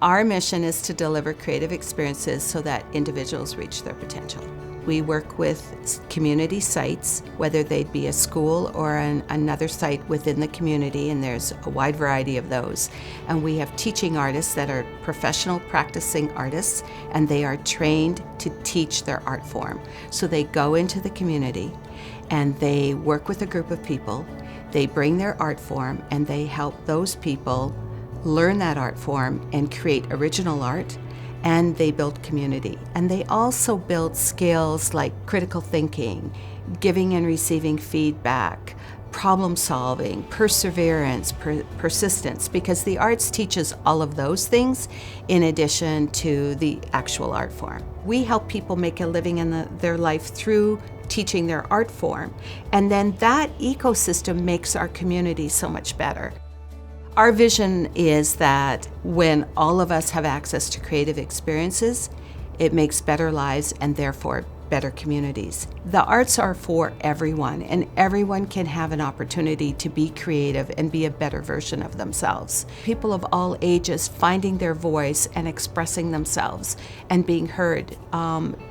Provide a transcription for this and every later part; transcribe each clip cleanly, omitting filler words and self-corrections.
Our mission is to deliver creative experiences so that individuals reach their potential. We work with community sites, whether they'd be a school or another site within the community, and there's a wide variety of those. And we have teaching artists that are professional practicing artists, and they are trained to teach their art form. So they go into the community and they work with a group of people, they bring their art form, and they help those people learn that art form and create original art, and they build community. And they also build skills like critical thinking, giving and receiving feedback, problem solving, perseverance, persistence, because the arts teaches all of those things in addition to the actual art form. We help people make a living in their life through teaching their art form, and then that ecosystem makes our community so much better. Our vision is that when all of us have access to creative experiences, it makes better lives and therefore better communities. The arts are for everyone, and everyone can have an opportunity to be creative and be a better version of themselves. People of all ages finding their voice and expressing themselves and being heard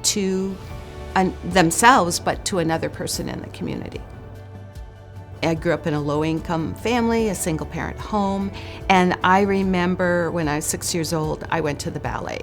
to themselves, but to another person in the community. I grew up in a low-income family, a single-parent home, and I remember when I was 6 years old, I went to the ballet.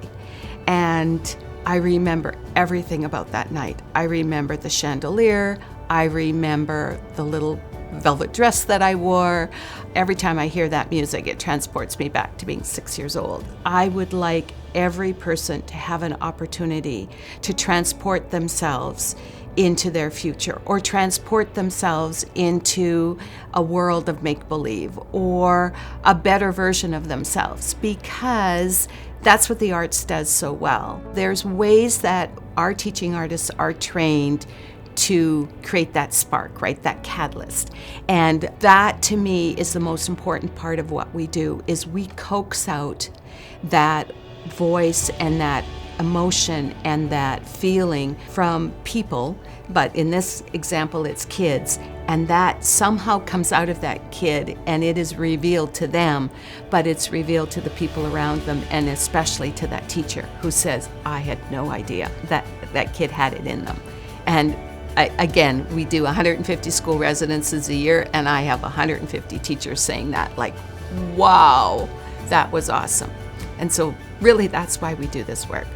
And I remember everything about that night. I remember the chandelier, I remember the little velvet dress that I wore. Every time I hear that music, it transports me back to being 6 years old. I would like every person to have an opportunity to transport themselves into their future, or transport themselves into a world of make-believe or a better version of themselves, because that's what the arts does so well. There's ways that our teaching artists are trained to create that spark, right? That catalyst. And that to me is the most important part of what we do, is we coax out that voice and that emotion and that feeling from people, but in this example it's kids, and that somehow comes out of that kid and it is revealed to them, but it's revealed to the people around them, and especially to that teacher who says, I had no idea that that kid had it in them. And again, we do 150 school residences a year, and I have 150 teachers saying that, like, wow, that was awesome. And so really that's why we do this work.